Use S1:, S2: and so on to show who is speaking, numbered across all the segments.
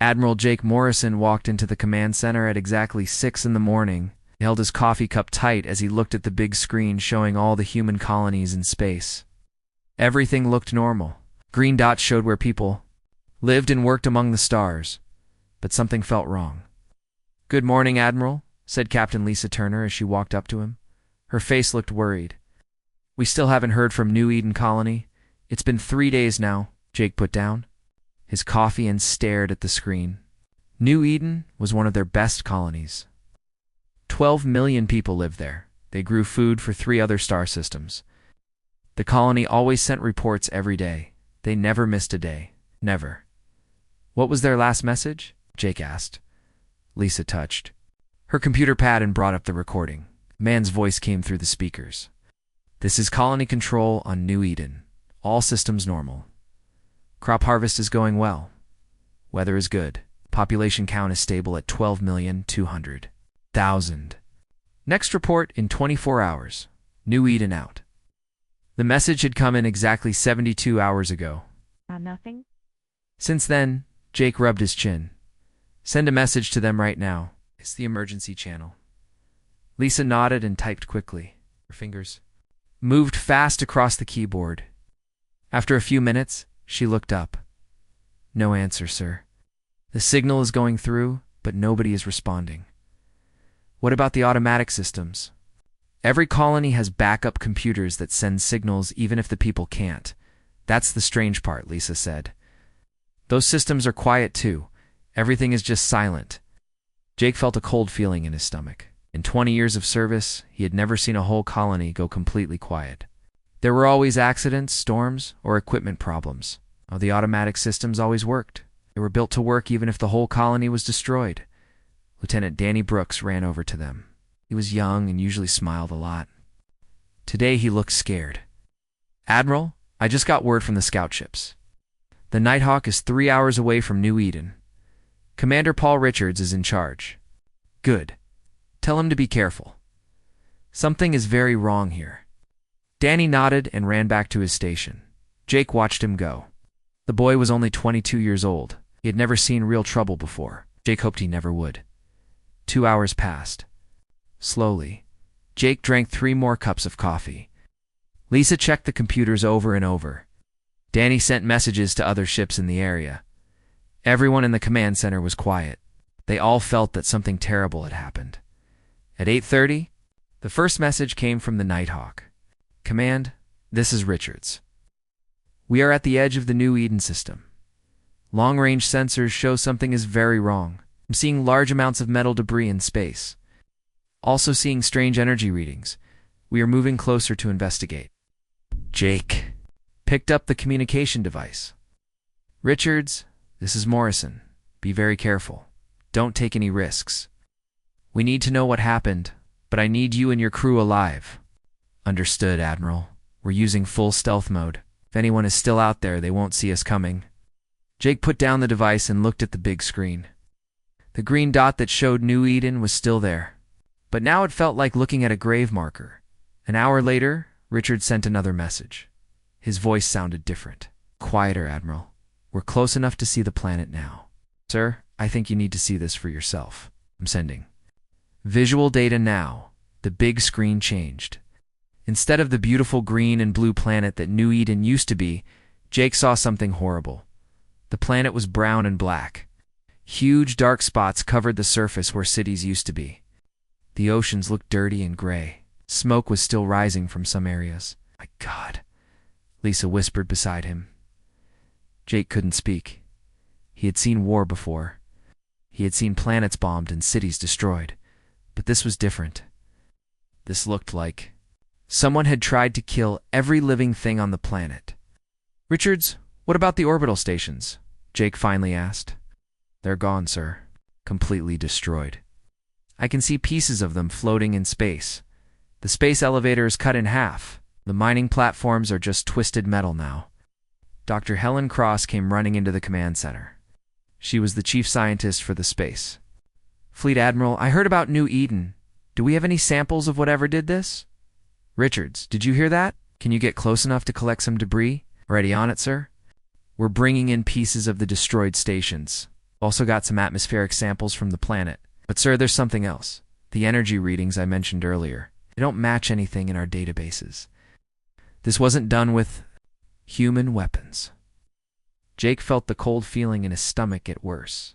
S1: Admiral Jake Morrison walked into the command center at exactly 6 in the morning. He held his coffee cup tight as he looked at the big screen showing all the human colonies in space. Everything looked normal. Green dots showed where people lived and worked among the stars. But something felt wrong. "Good morning, Admiral," said Captain Lisa Turner as she walked up to him. Her face looked worried. "We still haven't heard from New Eden Colony. It's been 3 days now," Jake put down his coffee and stared at the screen. New Eden was one of their best colonies. 12 million people lived there. They grew food for 3 other star systems. The colony always sent reports every day. They never missed a day. Never. "What was their last message?" Jake asked. Lisa touched her computer pad and brought up the recording. A man's voice came through the speakers. "This is Colony Control on New Eden. All systems normal. Crop harvest is going well. Weather is good. Population count is stable at 12,200,000. Next report in 24 hours. New Eden out." The message had come in exactly 72 hours ago.
S2: Nothing?
S1: Since then, Jake rubbed his chin. "Send a message to them right now. It's the emergency channel." Lisa nodded and typed quickly. Her fingers moved fast across the keyboard. After a few minutes, she looked up. "No answer, sir. The signal is going through, but nobody is responding." "What about the automatic systems?" "Every colony has backup computers that send signals even if the people can't. That's the strange part," Lisa said. "Those systems are quiet too. Everything is just silent." Jake felt a cold feeling in his stomach. In 20 years of service, he had never seen a whole colony go completely quiet. There were always accidents, storms, or equipment problems. Oh, the automatic systems always worked. They were built to work even if the whole colony was destroyed. Lieutenant Danny Brooks ran over to them. He was young and usually smiled a lot. Today he looked scared. "Admiral, I just got word from the scout ships. The Nighthawk is 3 hours away from New Eden. Commander Paul Richards is in charge." "Good. Tell him to be careful. Something is very wrong here." Danny nodded and ran back to his station. Jake watched him go. The boy was only 22 years old. He had never seen real trouble before. Jake hoped he never would. 2 hours passed. Slowly, Jake drank 3 more cups of coffee. Lisa checked the computers over and over. Danny sent messages to other ships in the area. Everyone in the command center was quiet. They all felt that something terrible had happened. At 8:30, the first message came from the Nighthawk. "Command, this is Richards. We are at the edge of the New Eden system. Long-range sensors show something is very wrong. I'm seeing large amounts of metal debris in space. Also seeing strange energy readings. We are moving closer to investigate." Jake picked up the communication device. "Richards, this is Morrison. Be very careful. Don't take any risks. We need to know what happened, but I need you and your crew alive." "Understood, Admiral. We're using full stealth mode. If anyone is still out there, they won't see us coming." Jake put down the device and looked at the big screen. The green dot that showed New Eden was still there, but now it felt like looking at a grave marker. An hour later, Richard sent another message. His voice sounded different. "Quieter, Admiral. We're close enough to see the planet now. Sir, I think you need to see this for yourself. I'm sending visual data now." The big screen changed. Instead of the beautiful green and blue planet that New Eden used to be, Jake saw something horrible. The planet was brown and black. Huge dark spots covered the surface where cities used to be. The oceans looked dirty and gray. Smoke was still rising from some areas. "My God," Lisa whispered beside him. Jake couldn't speak. He had seen war before. He had seen planets bombed and cities destroyed. But this was different. This looked like someone had tried to kill every living thing on the planet. "Richards, what about the orbital stations?" Jake finally asked. "They're gone, sir. Completely destroyed. I can see pieces of them floating in space. The space elevator is cut in half. The mining platforms are just twisted metal now." Dr. Helen Cross came running into the command center. She was the chief scientist for the space. "Fleet Admiral, I heard about New Eden. Do we have any samples of whatever did this?" "Richards, did you hear that? Can you get close enough to collect some debris?" "Already on it, sir. We're bringing in pieces of the destroyed stations. Also got some atmospheric samples from the planet. But sir, there's something else. The energy readings I mentioned earlier, they don't match anything in our databases. This wasn't done with human weapons. Jake felt the cold feeling in his stomach get worse.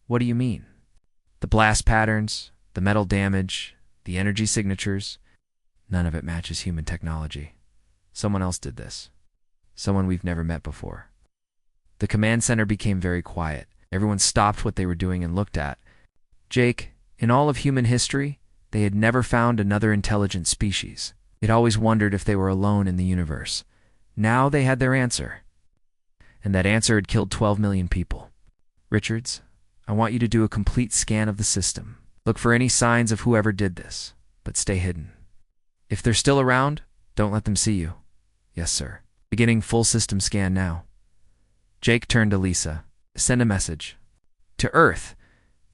S1: What do you mean? The blast patterns, the metal damage, the energy signatures, none of it matches human technology. Someone else did this. Someone we've never met before. The command center became very quiet. Everyone stopped what they were doing and looked at. Jake, in all of human history, they had never found another intelligent species. They'd always wondered if they were alone in the universe. Now they had their answer. And that answer had killed 12 million people. Richards, I want you to do a complete scan of the system. Look for any signs of whoever did this, but stay hidden. If they're still around, don't let them see you. Yes, sir. Beginning full system scan now. Jake turned to Lisa. Send a message. To Earth.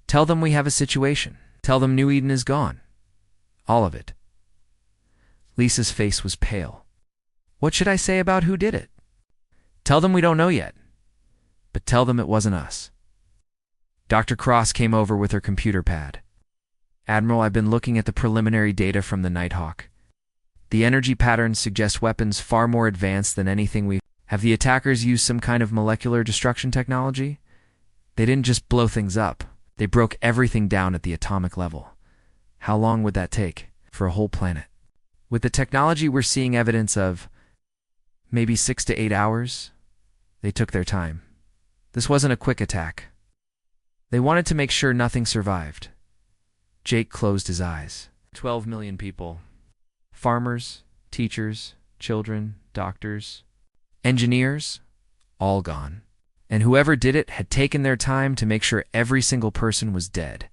S1: Tell them we have a situation. Tell them New Eden is gone. All of it. Lisa's face was pale. What should I say about who did it? Tell them we don't know yet. But tell them it wasn't us. Dr. Cross came over with her computer pad. Admiral, I've been looking at the preliminary data from the Nighthawk. The energy patterns suggest weapons far more advanced than anything we have. The attackers used some kind of molecular destruction technology? They didn't just blow things up. They broke everything down at the atomic level. How long would that take for a whole planet? With the technology we're seeing evidence of, maybe 6 to 8 hours? They took their time. This wasn't a quick attack. They wanted to make sure nothing survived. Jake closed his eyes. 12 million people. Farmers, teachers, children, doctors, engineers, all gone. And whoever did it had taken their time to make sure every single person was dead.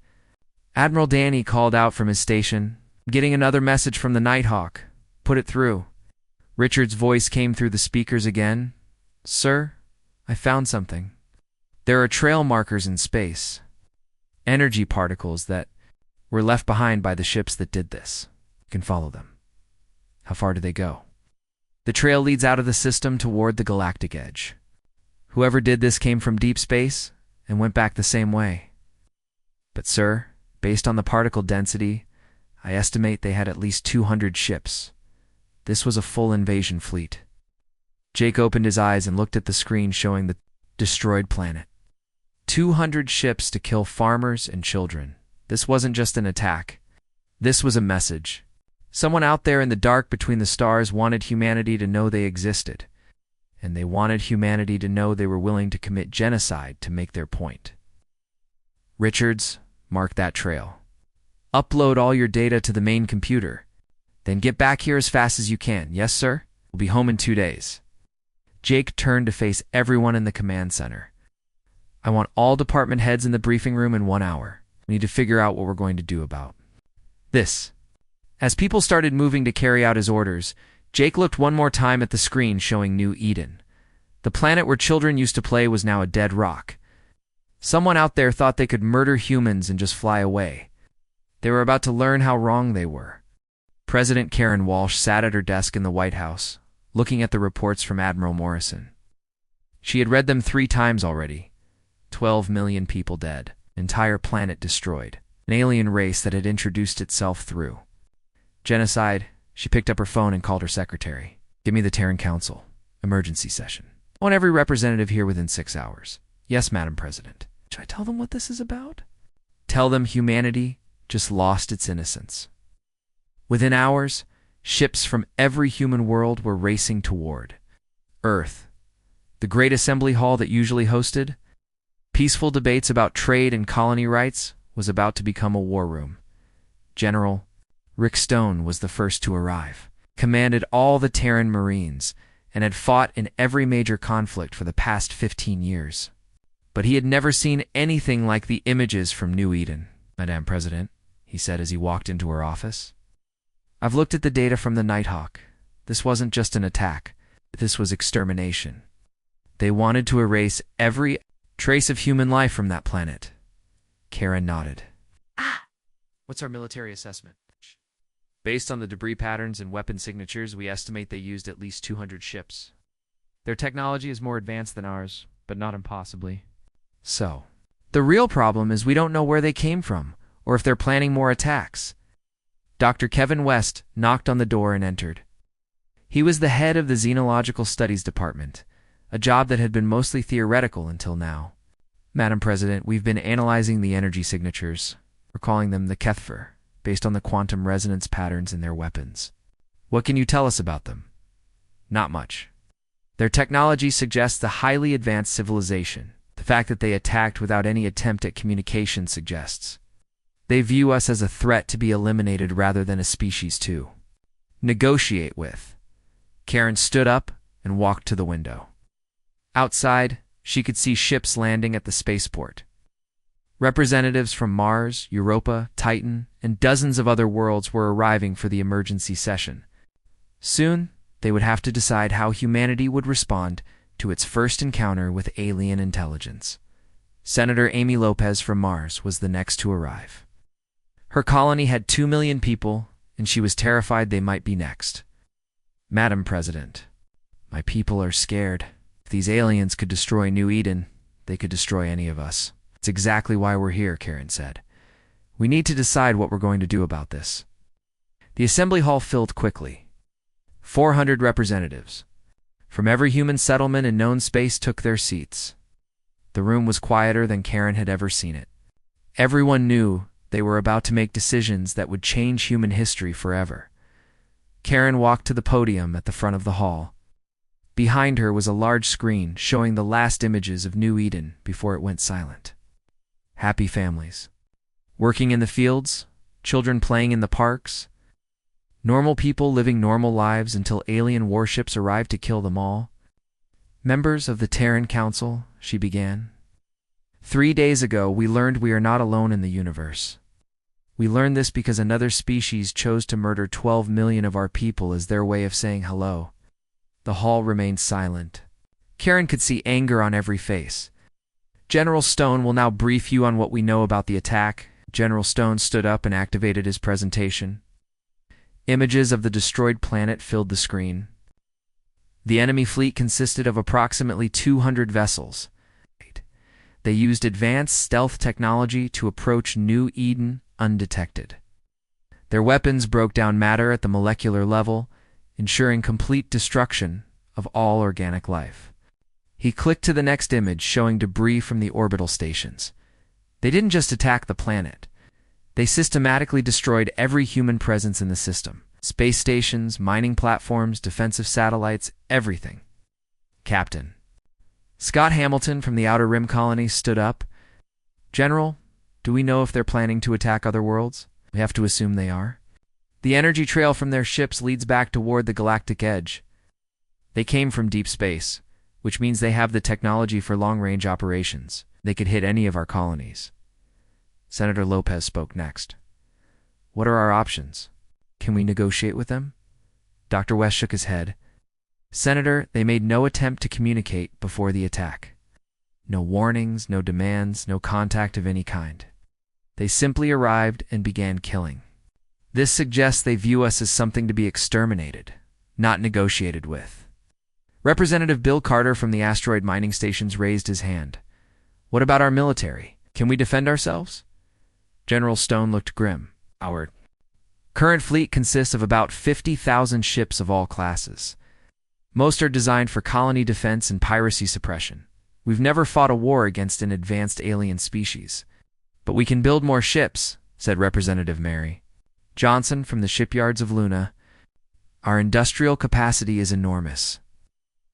S1: Admiral Danny called out from his station, getting another message from the Nighthawk. Put it through. Richard's voice came through the speakers again. Sir, I found something. There are trail markers in space. Energy particles that were left behind by the ships that did this. You can follow them. How far do they go? The trail leads out of the system toward the galactic edge. Whoever did this came from deep space and went back the same way. But sir, based on the particle density, I estimate they had at least 200 ships. This was a full invasion fleet. Jake opened his eyes and looked at the screen showing the destroyed planet. 200 ships to kill farmers and children. This wasn't just an attack. This was a message. Someone out there in the dark between the stars wanted humanity to know they existed. And they wanted humanity to know they were willing to commit genocide to make their point. Richards, mark that trail. Upload all your data to the main computer. Then get back here as fast as you can. Yes, sir? We'll be home in 2 days. Jake turned to face everyone in the command center. I want all department heads in the briefing room in 1 hour. We need to figure out what we're going to do about this. As people started moving to carry out his orders, Jake looked one more time at the screen showing New Eden. The planet where children used to play was now a dead rock. Someone out there thought they could murder humans and just fly away. They were about to learn how wrong they were. President Karen Walsh sat at her desk in the White House, looking at the reports from Admiral Morrison. She had read them 3 times already. 12 million people dead. Entire planet destroyed. An alien race that had introduced itself through genocide. She picked up her phone and called her secretary. Give me the Terran Council. Emergency session. I want every representative here within 6 hours. Yes, Madam President. Should I tell them what this is about? Tell them humanity just lost its innocence. Within hours, ships from every human world were racing toward Earth. The great assembly hall that usually hosted peaceful debates about trade and colony rights was about to become a war room. General Rick Stone was the first to arrive, commanded all the Terran Marines, and had fought in every major conflict for the past 15 years. But he had never seen anything like the images from New Eden. Madame President, he said as he walked into her office. I've looked at the data from the Nighthawk. This wasn't just an attack. This was extermination. They wanted to erase every trace of human life from that planet. Karen nodded. What's our military assessment? Based on the debris patterns and weapon signatures, we estimate they used at least 200 ships. Their technology is more advanced than ours, but not impossibly. So, The real problem is we don't know where they came from, or if they're planning more attacks. Dr. Kevin West knocked on the door and entered. He was the head of the Xenological Studies Department, a job that had been mostly theoretical until now. Madam President, we've been analyzing the energy signatures. We're calling them the HFY, based on the quantum resonance patterns in their weapons. What can you tell us about them? Not much. Their technology suggests a highly advanced civilization. The fact that they attacked without any attempt at communication suggests they view us as a threat to be eliminated rather than a species to negotiate with. Karen stood up and walked to the window. Outside, she could see ships landing at the spaceport. Representatives from Mars, Europa, Titan, and dozens of other worlds were arriving for the emergency session. Soon, they would have to decide how humanity would respond to its first encounter with alien intelligence. Senator Amy Lopez from Mars was the next to arrive. Her colony had 2 million people, and she was terrified they might be next. Madam President, my people are scared. If these aliens could destroy New Eden, they could destroy any of us. It's exactly why we're here, Karen said. We need to decide what we're going to do about this. The assembly hall filled quickly. 400 representatives from every human settlement in known space took their seats. The room was quieter than Karen had ever seen it. Everyone knew they were about to make decisions that would change human history forever. Karen walked to the podium at the front of the hall. Behind her was a large screen showing the last images of New Eden before it went silent. Happy families. Working in the fields, children playing in the parks, normal people living normal lives until alien warships arrived to kill them all. Members of the Terran Council, she began. 3 days ago, we learned we are not alone in the universe. We learned this because another species chose to murder 12 million of our people as their way of saying hello. The hall remained silent. Karen could see anger on every face. General Stone will now brief you on what we know about the attack. General Stone stood up and activated his presentation. Images of the destroyed planet filled the screen. The enemy fleet consisted of approximately 200 vessels. They used advanced stealth technology to approach New Eden undetected. Their weapons broke down matter at the molecular level, ensuring complete destruction of all organic life. He clicked to the next image showing debris from the orbital stations. They didn't just attack the planet. They systematically destroyed every human presence in the system. Space stations, mining platforms, defensive satellites, everything. Captain Scott Hamilton from the Outer Rim Colony stood up. General, do we know if they're planning to attack other worlds? We have to assume they are. The energy trail from their ships leads back toward the galactic edge. They came from deep space, which means they have the technology for long-range operations. They could hit any of our colonies. Senator Lopez spoke next. What are our options? Can we negotiate with them? Dr. West shook his head. Senator, they made no attempt to communicate before the attack. No warnings, no demands, no contact of any kind. They simply arrived and began killing. This suggests they view us as something to be exterminated, not negotiated with. Representative Bill Carter from the asteroid mining stations raised his hand. What about our military? Can we defend ourselves? General Stone looked grim. Our current fleet consists of about 50,000 ships of all classes. Most are designed for colony defense and piracy suppression. We've never fought a war against an advanced alien species. But we can build more ships, said Representative Mary Johnson from the shipyards of Luna. Our industrial capacity is enormous.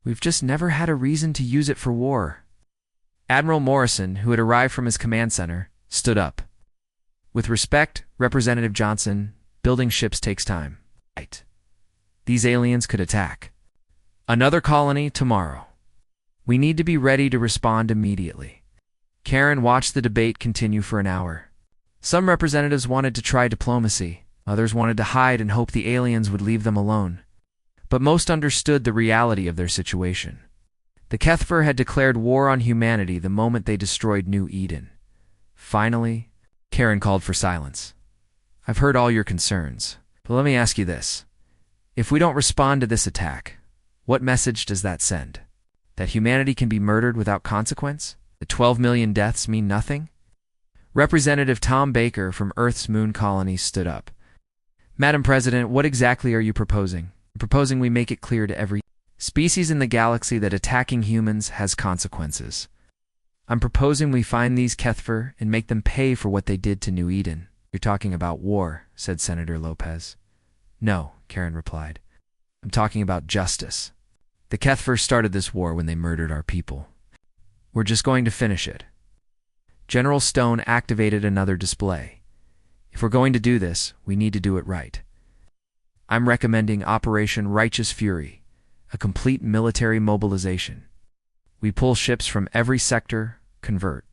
S1: We've just never had a reason to use it for war. Admiral Morrison, who had arrived from his command center, stood up. With respect, Representative Johnson, building ships takes time. Right. These aliens could attack another colony tomorrow. We need to be ready to respond immediately. Karen watched the debate continue for an hour. Some representatives wanted to try diplomacy. Others wanted to hide and hope the aliens would leave them alone. But most understood the reality of their situation. The HFY had declared war on humanity the moment they destroyed New Eden. Finally, Karen called for silence. I've heard all your concerns, but let me ask you this. If we don't respond to this attack, what message does that send? That humanity can be murdered without consequence? The 12 million deaths mean nothing? Representative Tom Baker from Earth's moon colony stood up. Madam President, what exactly are you proposing? I'm proposing we make it clear to every species in the galaxy that attacking humans has consequences. I'm proposing we find these Kethver and make them pay for what they did to New Eden. You're talking about war, said Senator Lopez. No, Karen replied. I'm talking about justice. The Kethver started this war when they murdered our people. We're just going to finish it. General Stone activated another display. If we're going to do this, we need to do it right. I'm recommending Operation Righteous Fury, a complete military mobilization. We pull ships from every sector, convert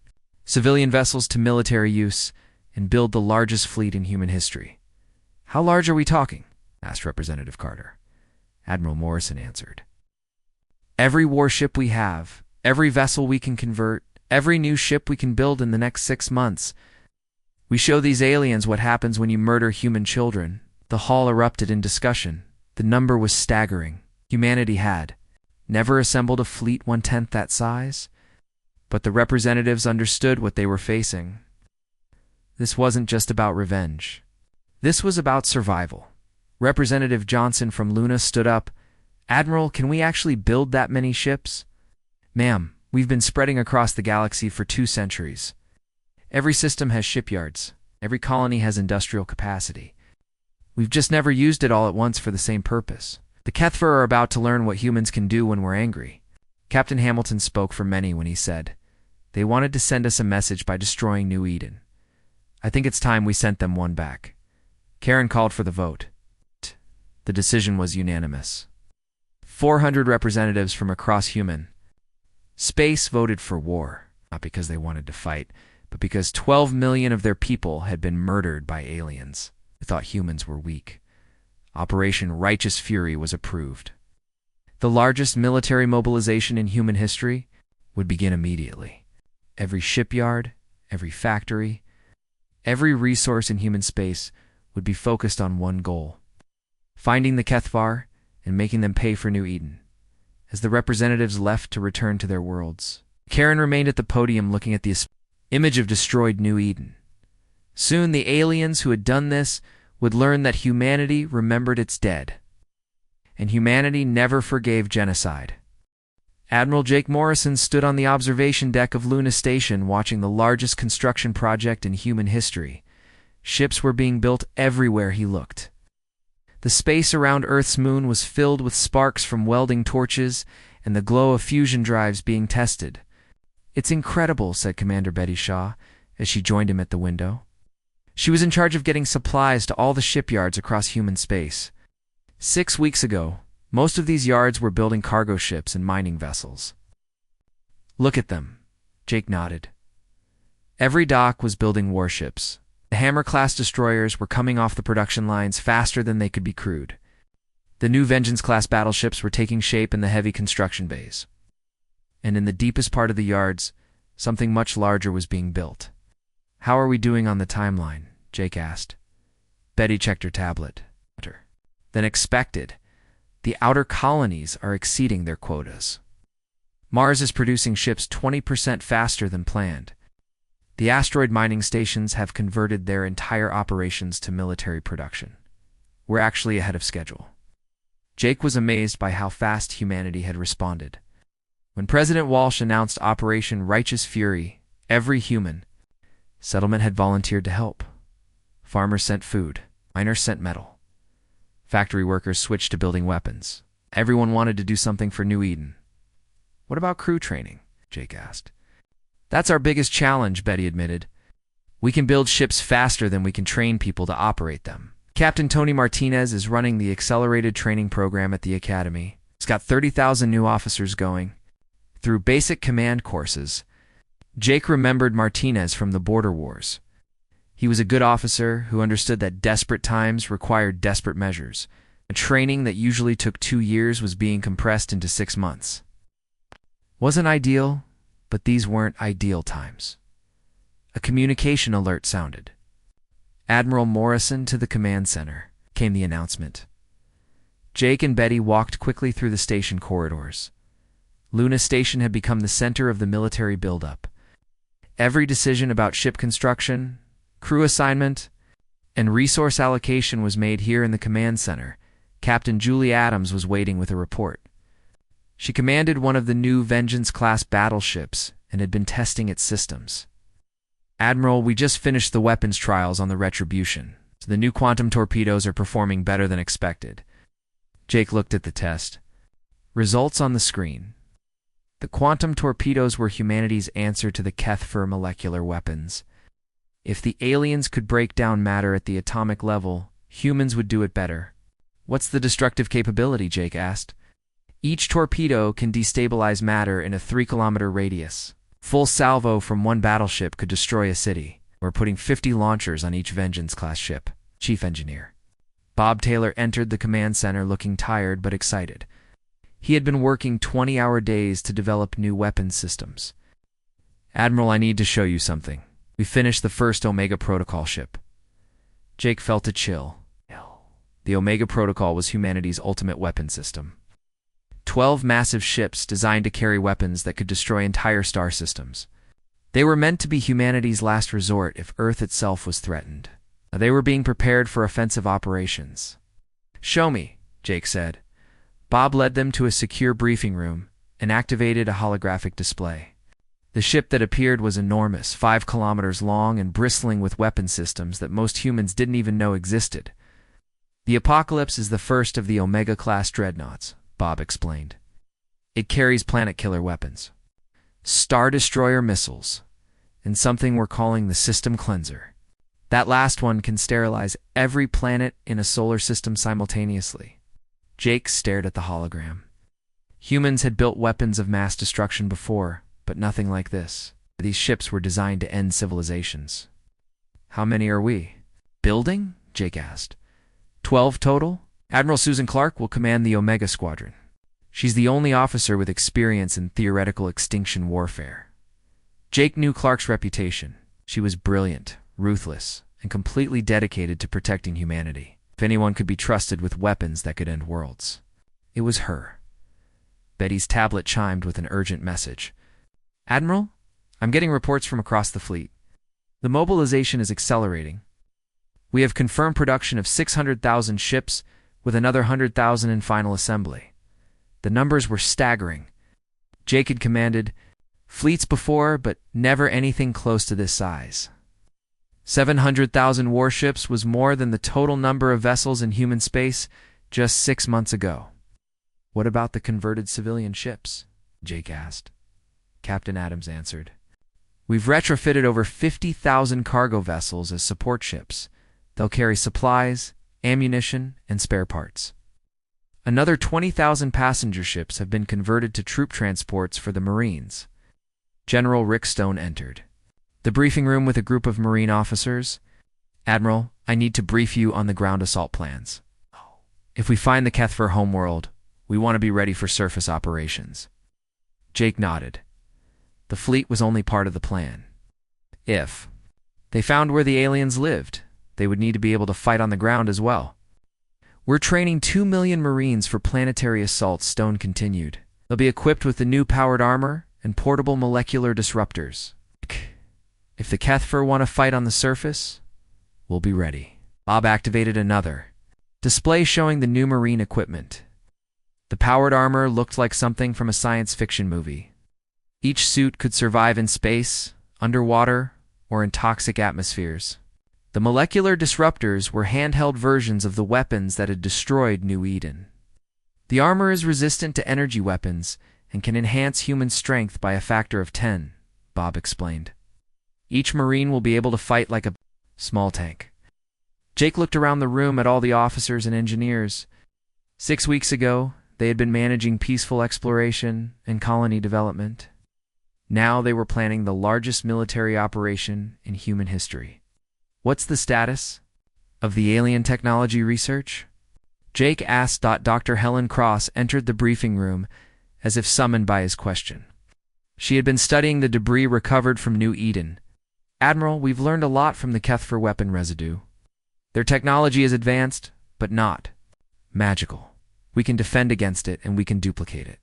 S1: civilian vessels to military use, and build the largest fleet in human history. How large are we talking? Asked Representative Carter. Admiral Morrison answered. Every warship we have, every vessel we can convert, every new ship we can build in the next 6 months. We show these aliens what happens when you murder human children. The hall erupted in discussion. The number was staggering. Humanity had never assembled a fleet 1/10 that size. But the representatives understood what they were facing. This wasn't just about revenge. This was about survival. Representative Johnson from Luna stood up. Admiral, can we actually build that many ships? Ma'am, we've been spreading across the galaxy for 2 centuries. Every system has shipyards. Every colony has industrial capacity. We've just never used it all at once for the same purpose. The Kethver are about to learn what humans can do when we're angry. Captain Hamilton spoke for many when he said, they wanted to send us a message by destroying New Eden. I think it's time we sent them one back. Karen called for the vote. The decision was unanimous. 400 representatives from across human space voted for war, not because they wanted to fight, but because 12 million of their people had been murdered by aliens who thought humans were weak. Operation Righteous Fury was approved. The largest military mobilization in human history would begin immediately. Every shipyard, every factory, every resource in human space would be focused on one goal: finding the Kethvar and making them pay for New Eden. As the representatives left to return to their worlds, Karen remained at the podium looking at the image of destroyed New Eden. Soon the aliens who had done this would learn that humanity remembered its dead, and humanity never forgave genocide. Admiral Jake Morrison stood on the observation deck of Luna Station watching the largest construction project in human history. Ships were being built everywhere he looked. The space around Earth's moon was filled with sparks from welding torches and the glow of fusion drives being tested. It's incredible, said Commander Betty Shaw as she joined him at the window. She was in charge of getting supplies to all the shipyards across human space. 6 weeks ago, most of these yards were building cargo ships and mining vessels. Look at them, Jake nodded. Every dock was building warships. The Hammer-class destroyers were coming off the production lines faster than they could be crewed. The new Vengeance-class battleships were taking shape in the heavy construction bays. And in the deepest part of the yards, something much larger was being built. How are we doing on the timeline? Jake asked. Betty checked her tablet. Than expected, the outer colonies are exceeding their quotas. Mars is producing ships 20% faster than planned. The asteroid mining stations have converted their entire operations to military production. We're actually ahead of schedule. Jake was amazed by how fast humanity had responded. When President Walsh announced Operation Righteous Fury, every human settlement had volunteered to help. Farmers sent food. Miners sent metal. Factory workers switched to building weapons. Everyone wanted to do something for New Eden. What about crew training? Jake asked. That's our biggest challenge, Betty admitted. We can build ships faster than we can train people to operate them. Captain Tony Martinez is running the accelerated training program at the Academy. It's got 30,000 new officers going through basic command courses. Jake remembered Martinez from the border wars. He was a good officer who understood that desperate times required desperate measures. A training that usually took 2 years was being compressed into 6 months. Wasn't ideal, but these weren't ideal times. A communication alert sounded. Admiral Morrison to the command center, came the announcement. Jake and Betty walked quickly through the station corridors. Luna Station had become the center of the military buildup. Every decision about ship construction, crew assignment, and resource allocation was made here in the command center. Captain Julie Adams was waiting with a report. She commanded one of the new Vengeance-class battleships and had been testing its systems. "Admiral, we just finished the weapons trials on the Retribution. The new quantum torpedoes are performing better than expected." Jake looked at the test. Results on the screen. The quantum torpedoes were humanity's answer to the Kethfer molecular weapons. If the aliens could break down matter at the atomic level, humans would do it better. "What's the destructive capability?" Jake asked. "Each torpedo can destabilize matter in a 3-kilometer radius. Full salvo from one battleship could destroy a city. We're putting 50 launchers on each Vengeance-class ship." Chief Engineer Bob Taylor entered the command center looking tired but excited. He had been working 20-hour days to develop new weapons systems. "Admiral, I need to show you something. We finished the first Omega Protocol ship." Jake felt a chill. The Omega Protocol was humanity's ultimate weapon system. 12 massive ships designed to carry weapons that could destroy entire star systems. They were meant to be humanity's last resort if Earth itself was threatened. They were being prepared for offensive operations. "Show me," Jake said. Bob led them to a secure briefing room and activated a holographic display. The ship that appeared was enormous, 5 kilometers long and bristling with weapon systems that most humans didn't even know existed. "The Apocalypse is the first of the Omega-class dreadnoughts," Bob explained. "It carries planet-killer weapons, Star Destroyer missiles, and something we're calling the System Cleanser. That last one can sterilize every planet in a solar system simultaneously." Jake stared at the hologram. Humans had built weapons of mass destruction before, but nothing like this. These ships were designed to end civilizations. "How many are we building?" Jake asked. 12 total. Admiral Susan Clark will command the Omega Squadron. She's the only officer with experience in theoretical extinction warfare. Jake knew Clark's reputation. She was brilliant, ruthless, and completely dedicated to protecting humanity. If anyone could be trusted with weapons that could end worlds, it was her. Betty's tablet chimed with an urgent message. "Admiral, I'm getting reports from across the fleet. The mobilization is accelerating. We have confirmed production of 600,000 ships, with another 100,000 in final assembly." The numbers were staggering. Jake had commanded fleets before, but never anything close to this size. 700,000 warships was more than the total number of vessels in human space just 6 months ago. "What about the converted civilian ships?" Jake asked. Captain Adams answered. "We've retrofitted over 50,000 cargo vessels as support ships. They'll carry supplies, ammunition, and spare parts. Another 20,000 passenger ships have been converted to troop transports for the Marines." General Rick Stone entered the briefing room with a group of Marine officers. "Admiral, I need to brief you on the ground assault plans. If we find the Kethfer homeworld, we want to be ready for surface operations." Jake nodded. The fleet was only part of the plan. If they found where the aliens lived, they would need to be able to fight on the ground as well. "We're training 2 million Marines for planetary assaults," Stone continued. "They'll be equipped with the new powered armor and portable molecular disruptors. If the Kethfer want to fight on the surface, we'll be ready." Bob activated another display showing the new Marine equipment. The powered armor looked like something from a science fiction movie. Each suit could survive in space, underwater, or in toxic atmospheres. The molecular disruptors were handheld versions of the weapons that had destroyed New Eden. "The armor is resistant to energy weapons and can enhance human strength by a factor of 10, Bob explained. "Each Marine will be able to fight like a small tank." Jake looked around the room at all the officers and engineers. 6 weeks ago, they had been managing peaceful exploration and colony development. Now they were planning the largest military operation in human history. "What's the status of the alien technology research?" Jake asked. Dr. Helen Cross entered the briefing room as if summoned by his question. She had been studying the debris recovered from New Eden. "Admiral, we've learned a lot from the Kethfer weapon residue. Their technology is advanced, but not magical. We can defend against it, and we can duplicate it."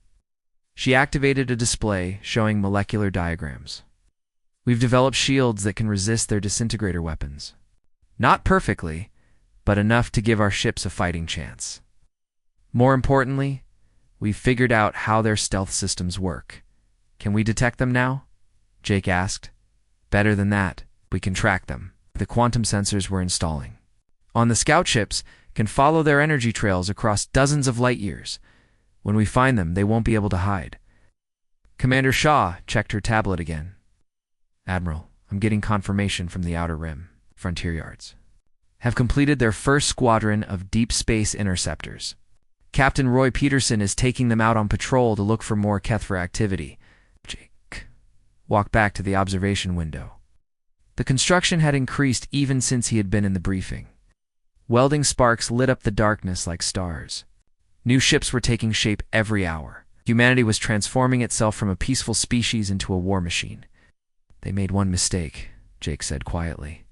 S1: She activated a display showing molecular diagrams. We've developed shields that can resist their disintegrator weapons. Not perfectly, but enough to give our ships a fighting chance. More importantly, we've figured out how their stealth systems work. Can we detect them now? Jake asked. Better than that, we can track them. The quantum sensors we're installing on the scout ships can follow their energy trails across dozens of light years. When we find them, they won't be able to hide. Commander Shaw checked her tablet again. Admiral, I'm getting confirmation from the Outer Rim, Frontier Yards. Have completed their first squadron of deep space interceptors. Captain Roy Peterson is taking them out on patrol to look for more Kethra activity. Jake walked back to the observation window. The construction had increased even since he had been in the briefing. Welding sparks lit up the darkness like stars. New ships were taking shape every hour. Humanity was transforming itself from a peaceful species into a war machine. They made one mistake, Jake said quietly.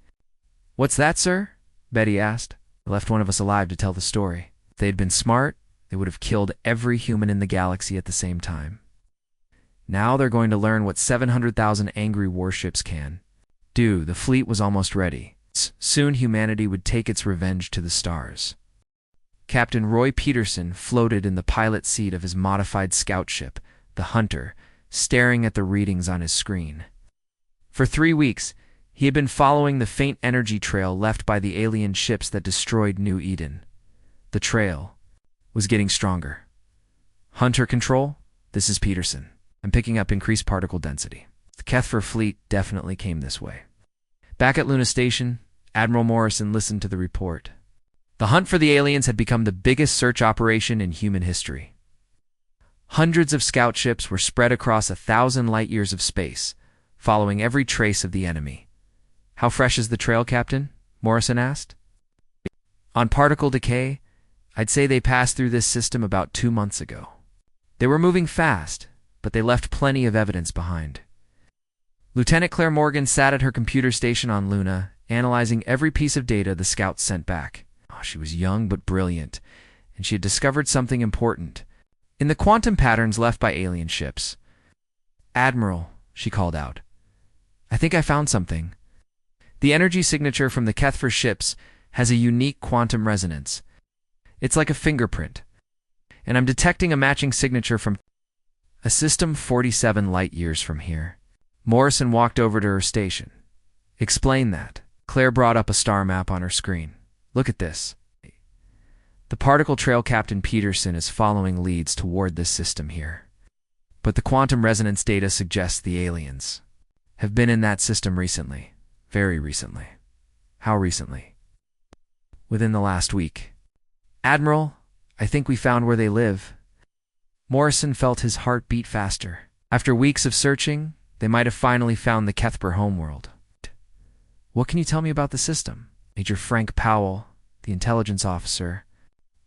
S1: What's that, sir? Betty asked. They left one of us alive to tell the story. If they had been smart, they would have killed every human in the galaxy at the same time. Now they're going to learn what 700,000 angry warships can do. The fleet was almost ready. Soon humanity would take its revenge to the stars. Captain Roy Peterson floated in the pilot seat of his modified scout ship, the Hunter, staring at the readings on his screen. For 3 weeks, he had been following the faint energy trail left by the alien ships that destroyed New Eden. The trail was getting stronger. Hunter Control, this is Peterson. I'm picking up increased particle density. The Kethra fleet definitely came this way. Back at Luna Station, Admiral Morrison listened to the report. The hunt for the aliens had become the biggest search operation in human history. Hundreds of scout ships were spread across 1,000 light-years of space, following every trace of the enemy. How fresh is the trail, Captain? Morrison asked. On particle decay, I'd say they passed through this system about 2 months ago. They were moving fast, but they left plenty of evidence behind. Lieutenant Claire Morgan sat at her computer station on Luna, analyzing every piece of data the scouts sent back. She was young but brilliant, and she had discovered something important in the quantum patterns left by alien ships. Admiral, she called out, I think I found something. The energy signature from the Kethra ships has a unique quantum resonance. It's like a fingerprint, and I'm detecting a matching signature from a system 47 light-years from here. Morrison walked over to her station. Explain that. Claire brought up a star map on her screen. Look at this. The particle trail Captain Peterson is following leads toward this system here. But the quantum resonance data suggests the aliens have been in that system recently. Very recently. How recently? Within the last week. Admiral, I think we found where they live. Morrison felt his heart beat faster. After weeks of searching, they might have finally found the Kethra homeworld. What can you tell me about the system? Major Frank Powell, the intelligence officer,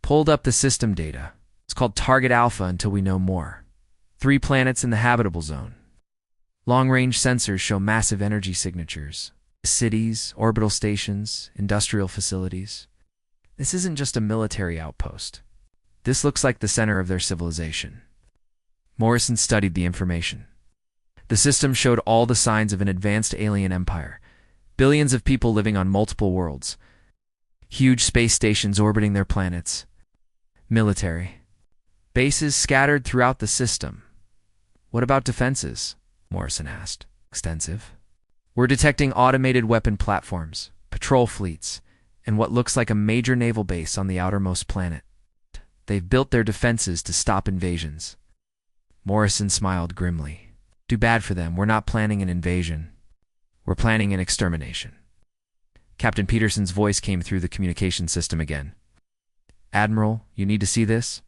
S1: pulled up the system data. It's called Target Alpha until we know more. 3 planets in the habitable zone. Long-range sensors show massive energy signatures. Cities, orbital stations, industrial facilities. This isn't just a military outpost. This looks like the center of their civilization. Morrison studied the information. The system showed all the signs of an advanced alien empire. Billions of people living on multiple worlds. Huge space stations orbiting their planets. Military bases scattered throughout the system. What about defenses? Morrison asked. Extensive. We're detecting automated weapon platforms, patrol fleets, and what looks like a major naval base on the outermost planet. They've built their defenses to stop invasions. Morrison smiled grimly. Too bad for them. We're not planning an invasion. We're planning an extermination. Captain Peterson's voice came through the communication system again. Admiral, you need to see this?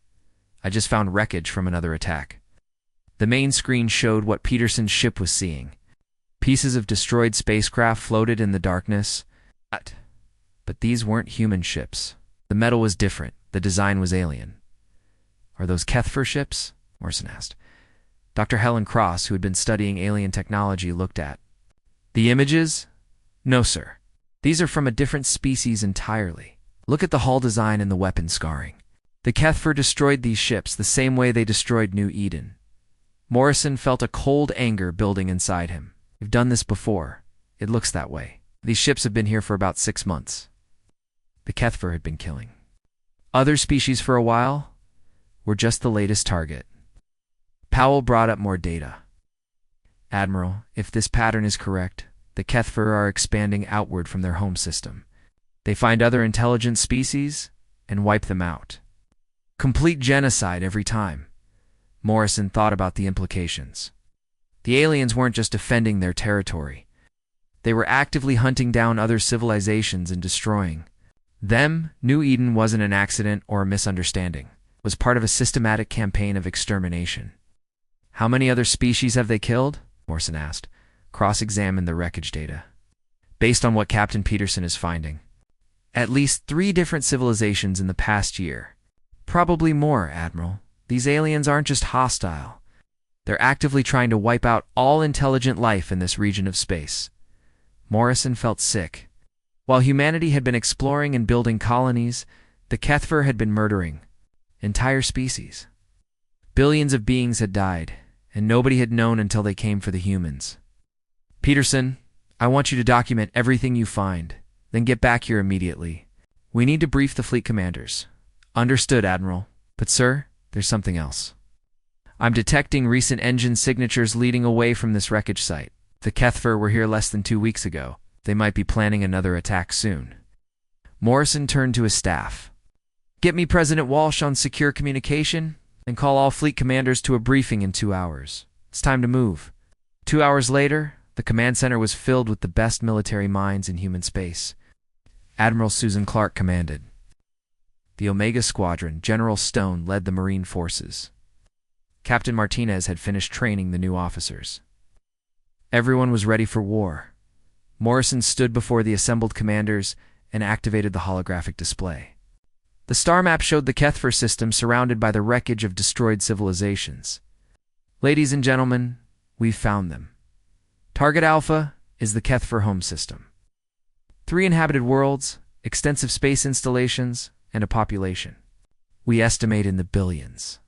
S1: I just found wreckage from another attack. The main screen showed what Peterson's ship was seeing. Pieces of destroyed spacecraft floated in the darkness. But these weren't human ships. The metal was different. The design was alien. Are those Kethra ships? Morrison asked. Dr. Helen Cross, who had been studying alien technology, looked at the images. No, sir. These are from a different species entirely. Look at the hull design and the weapon scarring. The Kethra destroyed these ships the same way they destroyed New Eden. Morrison felt a cold anger building inside him. We've done this before. It looks that way. These ships have been here for about 6 months. The Kethver had been killing other species for a while. We're just the latest target. Powell brought up more data. Admiral, if this pattern is correct, the Kethver are expanding outward from their home system. They find other intelligent species and wipe them out. Complete genocide every time. Morrison thought about the implications. The aliens weren't just defending their territory. They were actively hunting down other civilizations and destroying them. New Eden wasn't an accident or a misunderstanding. It was part of a systematic campaign of extermination. How many other species have they killed? Morrison asked. Cross-examined the wreckage data. Based on what Captain Peterson is finding, at least 3 different civilizations in the past year. Probably more, Admiral. These aliens aren't just hostile. They're actively trying to wipe out all intelligent life in this region of space. Morrison felt sick. While humanity had been exploring and building colonies, the Kethver had been murdering entire species. Billions of beings had died, and nobody had known until they came for the humans. Peterson, I want you to document everything you find, then get back here immediately. We need to brief the fleet commanders. Understood, Admiral. But sir, there's something else. I'm detecting recent engine signatures leading away from this wreckage site. The Kethver were here less than 2 weeks ago. They might be planning another attack soon. Morrison turned to his staff. Get me President Walsh on secure communication and call all fleet commanders to a briefing in 2 hours. It's time to move. 2 hours later, the command center was filled with the best military minds in human space. Admiral Susan Clark commanded. The Omega Squadron, General Stone, led the Marine forces. Captain Martinez had finished training the new officers. Everyone was ready for war. Morrison stood before the assembled commanders and activated the holographic display. The star map showed the Kethver system surrounded by the wreckage of destroyed civilizations. Ladies and gentlemen, we've found them. Target Alpha is the Kethver home system. 3 inhabited worlds, extensive space installations, and a population we estimate in the billions.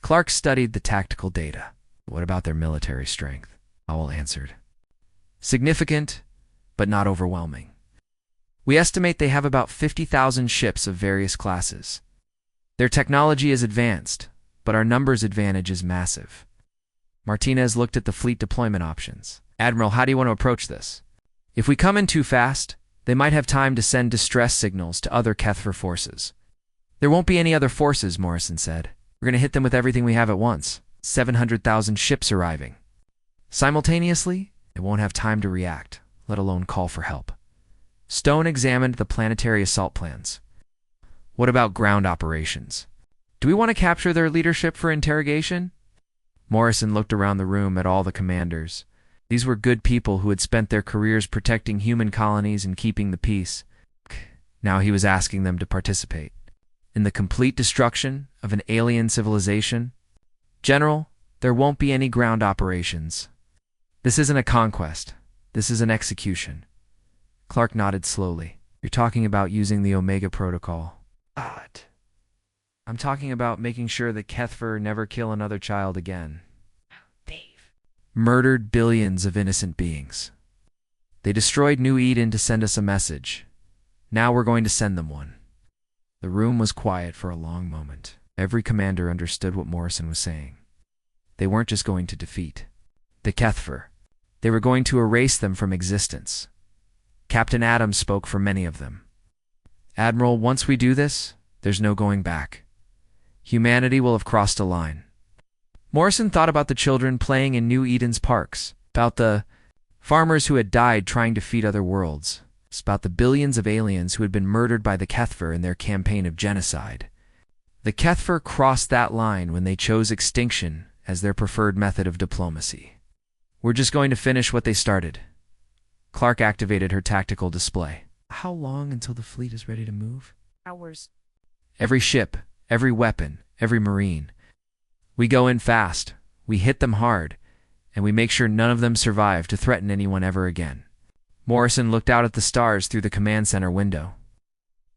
S1: Clark studied the tactical data. What about their military strength? Powell answered. Significant, but not overwhelming. We estimate they have about 50,000 ships of various classes. Their technology is advanced, but our numbers advantage is massive. Martinez looked at the fleet deployment options. Admiral, how do you want to approach this? If we come in too fast, they might have time to send distress signals to other Kethver forces. There won't be any other forces, Morrison said. We're going to hit them with everything we have at once. 700,000 ships arriving. Simultaneously, they won't have time to react, let alone call for help. Stone examined the planetary assault plans. What about ground operations? Do we want to capture their leadership for interrogation? Morrison looked around the room at all the commanders. These were good people who had spent their careers protecting human colonies and keeping the peace. Now he was asking them to participate in the complete destruction of an alien civilization. General, there won't be any ground operations. This isn't a conquest. This is an execution. Clark nodded slowly. You're talking about using the Omega Protocol. God. I'm talking about making sure that Kethver never kill another child again. Dave. Murdered billions of innocent beings. They destroyed New Eden to send us a message. Now we're going to send them one. The room was quiet for a long moment. Every commander understood what Morrison was saying. They weren't just going to defeat the Kethver. They were going to erase them from existence. Captain Adams spoke for many of them. Admiral, once we do this, there's no going back. Humanity will have crossed a line. Morrison thought about the children playing in New Eden's parks, about the farmers who had died trying to feed other worlds, about the billions of aliens who had been murdered by the Kethver in their campaign of genocide. The Kethver crossed that line when they chose extinction as their preferred method of diplomacy. We're just going to finish what they started. Clark activated her tactical display. How long until the fleet is ready to move?
S2: Hours.
S1: Every ship, every weapon, every Marine. We go in fast, we hit them hard, and we make sure none of them survive to threaten anyone ever again. Morrison looked out at the stars through the command center window.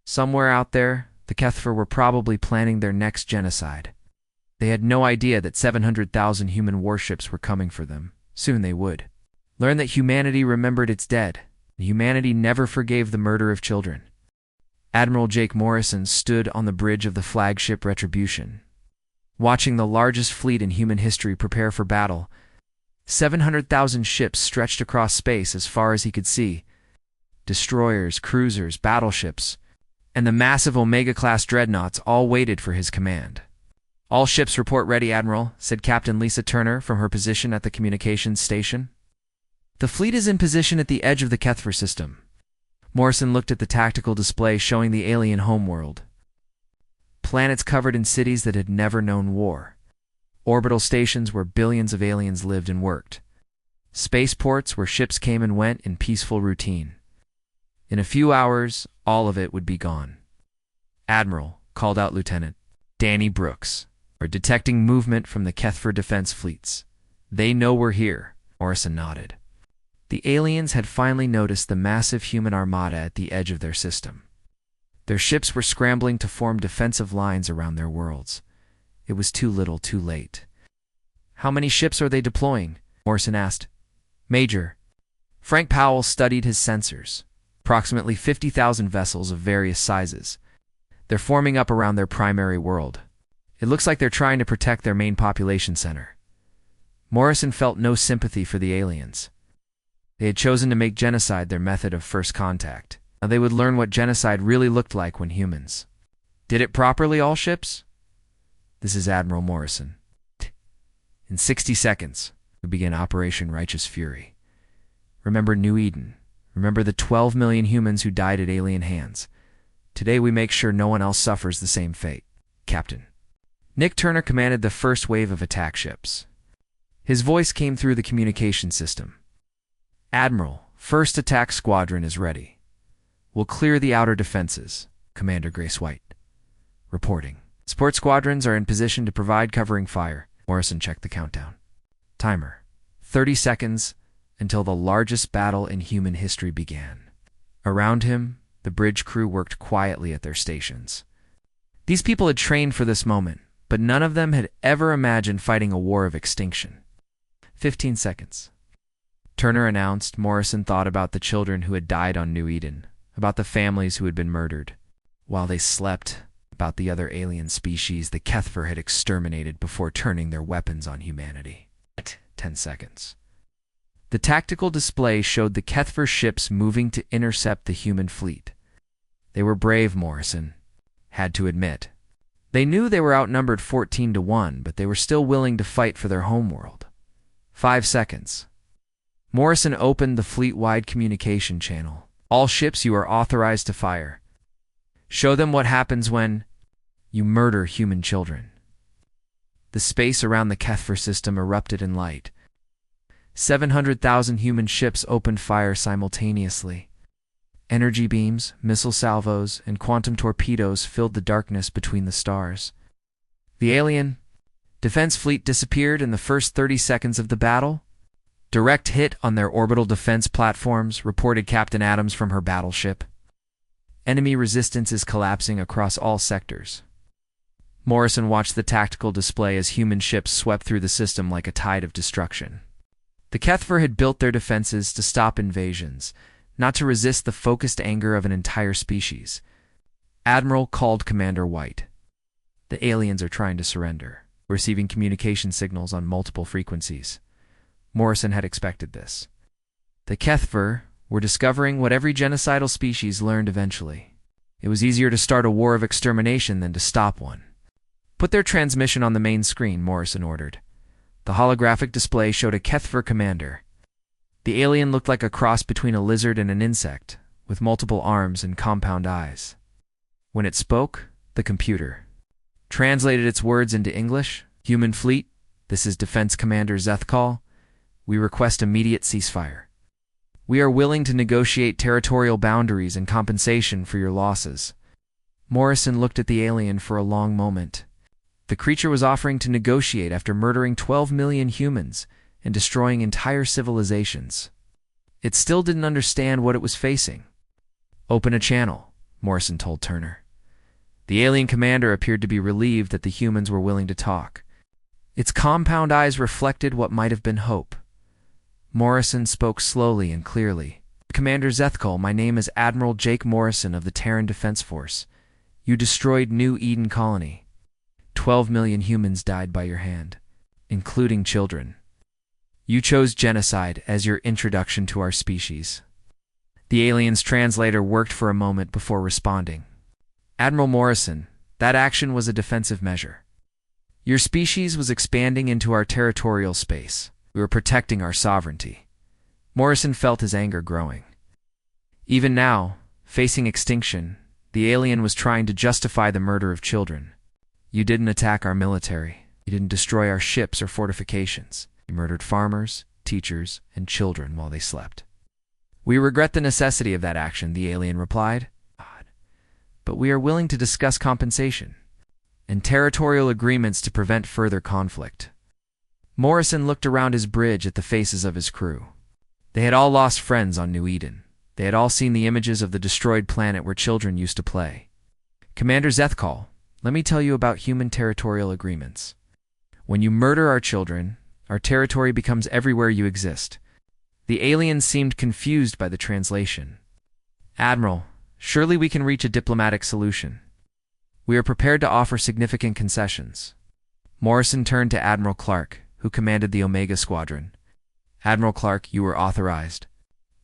S1: Somewhere out there, the Kethver were probably planning their next genocide. They had no idea that 700,000 human warships were coming for them. Soon they would. Learn that humanity remembered its dead. Humanity never forgave the murder of children. Admiral Jake Morrison stood on the bridge of the flagship Retribution, watching the largest fleet in human history prepare for battle. 700,000 ships stretched across space as far as he could see. Destroyers, cruisers, battleships, and the massive Omega-class dreadnoughts all waited for his command. "All ships report ready, Admiral," said Captain Lisa Turner from her position at the communications station. "The fleet is in position at the edge of the Kethver system." Morrison looked at the tactical display showing the alien homeworld. Planets covered in cities that had never known war. Orbital stations where billions of aliens lived and worked. Spaceports where ships came and went in peaceful routine. In a few hours, all of it would be gone. "Admiral," called out Lieutenant Danny Brooks, "we're detecting movement from the Kethver defense fleets. They know we're here." Morrison nodded. The aliens had finally noticed the massive human armada at the edge of their system. Their ships were scrambling to form defensive lines around their worlds. It was too little, too late. "How many ships are they deploying?" Morrison asked. "Major." Frank Powell studied his sensors. "Approximately 50,000 vessels of various sizes. They're forming up around their primary world. It looks like they're trying to protect their main population center." Morrison felt no sympathy for the aliens. They had chosen to make genocide their method of first contact. Now they would learn what genocide really looked like when humans did it properly. "All ships?" "This is Admiral Morrison. In 60 seconds, we begin Operation Righteous Fury. Remember New Eden. Remember the 12 million humans who died at alien hands. Today we make sure no one else suffers the same fate. Captain." Nick Turner commanded the first wave of attack ships. His voice came through the communication system. "Admiral, first attack squadron is ready. We'll clear the outer defenses." Commander Grace White reporting. "Support squadrons are in position to provide covering fire." Morrison checked the countdown. Timer. 30 seconds until the largest battle in human history began. Around him, the bridge crew worked quietly at their stations. These people had trained for this moment, but none of them had ever imagined fighting a war of extinction. 15 seconds. Turner announced. Morrison thought about the children who had died on New Eden, about the families who had been murdered, while they slept, about the other alien species the Kethver had exterminated before turning their weapons on humanity. 10 seconds. The tactical display showed the Kethver ships moving to intercept the human fleet. They were brave, Morrison had to admit. They knew they were outnumbered 14-1, but they were still willing to fight for their homeworld. 5 seconds. Morrison opened the fleet-wide communication channel. "All ships, you are authorized to fire. Show them what happens when you murder human children." The space around the Kethver system erupted in light. 700,000 human ships opened fire simultaneously. Energy beams, missile salvos, and quantum torpedoes filled the darkness between the stars. The alien defense fleet disappeared in the first 30 seconds of the battle. "Direct hit on their orbital defense platforms," reported Captain Adams from her battleship. "Enemy resistance is collapsing across all sectors." Morrison watched the tactical display as human ships swept through the system like a tide of destruction. The Kethver had built their defenses to stop invasions, not to resist the focused anger of an entire species. Admiral called Commander White. "The aliens are trying to surrender, receiving communication signals on multiple frequencies." Morrison had expected this. The Kethver were discovering what every genocidal species learned eventually. It was easier to start a war of extermination than to stop one. "Put their transmission on the main screen," Morrison ordered. The holographic display showed a Kethver commander. The alien looked like a cross between a lizard and an insect, with multiple arms and compound eyes. When it spoke, the computer translated its words into English. "Human fleet, this is Defense Commander Zethkal. We request immediate ceasefire. We are willing to negotiate territorial boundaries and compensation for your losses." Morrison looked at the alien for a long moment. The creature was offering to negotiate after murdering 12 million humans and destroying entire civilizations. It still didn't understand what it was facing. "Open a channel," Morrison told Turner. The alien commander appeared to be relieved that the humans were willing to talk. Its compound eyes reflected what might have been hope. Morrison spoke slowly and clearly. Commander Zethkal, my name is Admiral Jake Morrison of the Terran Defense Force. You destroyed New Eden Colony. 12 million humans died by your hand, including children. You chose genocide as your introduction to our species. The alien's translator worked for a moment before responding. Admiral Morrison, that action was a defensive measure. Your species was expanding into our territorial space. We were protecting our sovereignty. Morrison felt his anger growing. Even now, facing extinction, the alien was trying to justify the murder of children. You didn't attack our military. You didn't destroy our ships or fortifications. You murdered farmers, teachers, and children while they slept. We regret the necessity of that action, the alien replied. But we are willing to discuss compensation and territorial agreements to prevent further conflict. Morrison looked around his bridge at the faces of his crew. They had all lost friends on New Eden. They had all seen the images of the destroyed planet where children used to play. Commander Zethkal, let me tell you about human territorial agreements. When you murder our children, our territory becomes everywhere you exist. The alien seemed confused by the translation. Admiral, surely we can reach a diplomatic solution. We are prepared to offer significant concessions. Morrison turned to Admiral Clark, who commanded the Omega Squadron. Admiral Clark, you were authorized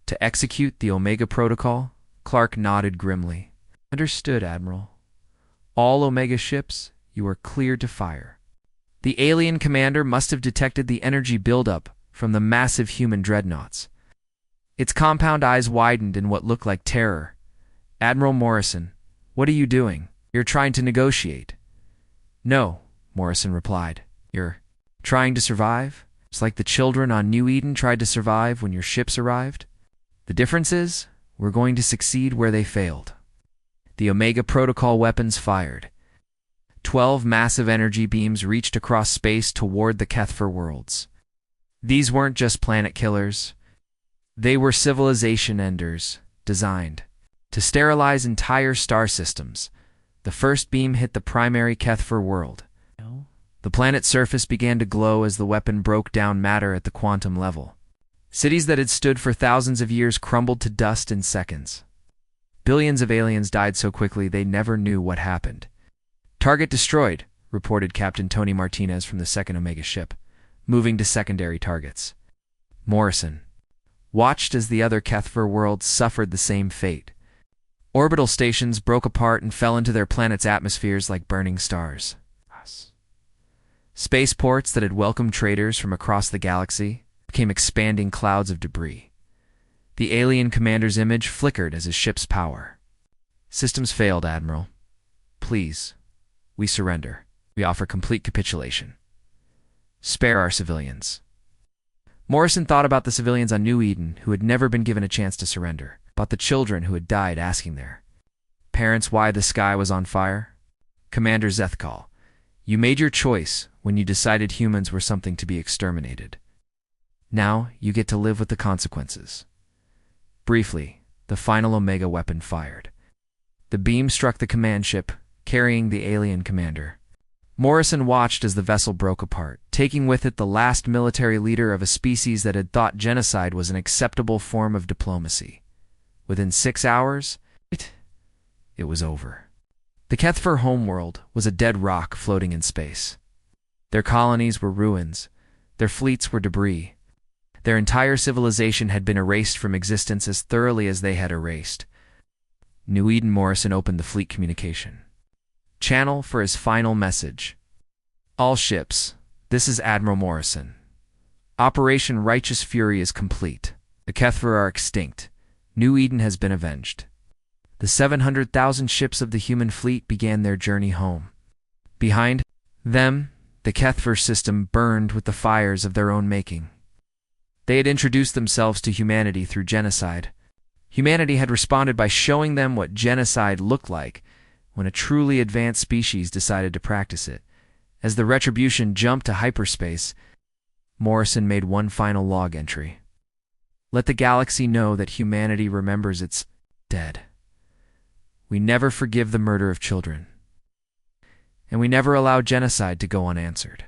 S1: to execute the Omega Protocol? Clark nodded grimly. Understood, Admiral. All Omega ships, you are cleared to fire. The alien commander must have detected the energy buildup from the massive human dreadnoughts. Its compound eyes widened in what looked like terror. Admiral Morrison, what are you doing? You're trying to negotiate. No, Morrison replied. You're trying to survive? It's like the children on New Eden tried to survive when your ships arrived. The difference is, we're going to succeed where they failed. The Omega Protocol weapons fired. 12 massive energy beams reached across space toward the Kethfer worlds. These weren't just planet killers. They were civilization enders, designed to sterilize entire star systems. The first beam hit the primary Kethfer world. The planet's surface began to glow as the weapon broke down matter at the quantum level. Cities that had stood for thousands of years crumbled to dust in seconds. Billions of aliens died so quickly they never knew what happened. Target destroyed, reported Captain Tony Martinez from the second Omega ship, moving to secondary targets. Morrison watched as the other Kethfer worlds suffered the same fate. Orbital stations broke apart and fell into their planet's atmospheres like burning stars. Spaceports that had welcomed traders from across the galaxy became expanding clouds of debris. The alien commander's image flickered as his ship's power. Systems failed, Admiral. Please, we surrender. We offer complete capitulation. Spare our civilians. Morrison thought about the civilians on New Eden who had never been given a chance to surrender, about the children who had died asking their parents why the sky was on fire. Commander Zethkal, you made your choice when you decided humans were something to be exterminated. Now you get to live with the consequences. Briefly, the final Omega weapon fired. The beam struck the command ship, carrying the alien commander. Morrison watched as the vessel broke apart, taking with it the last military leader of a species that had thought genocide was an acceptable form of diplomacy. Within 6 hours, it was over. The Kethfer homeworld was a dead rock floating in space. Their colonies were ruins. Their fleets were debris. Their entire civilization had been erased from existence as thoroughly as they had erased. New Eden. Morrison opened the fleet communication channel for his final message. All ships, this is Admiral Morrison. Operation Righteous Fury is complete. The Kethfer are extinct. New Eden has been avenged. The 700,000 ships of the human fleet began their journey home. Behind them, the Kethfer system burned with the fires of their own making. They had introduced themselves to humanity through genocide. Humanity had responded by showing them what genocide looked like when a truly advanced species decided to practice it. As the retribution jumped to hyperspace, Morrison made one final log entry. Let the galaxy know that humanity remembers its dead. We never forgive the murder of children. And we never allow genocide to go unanswered.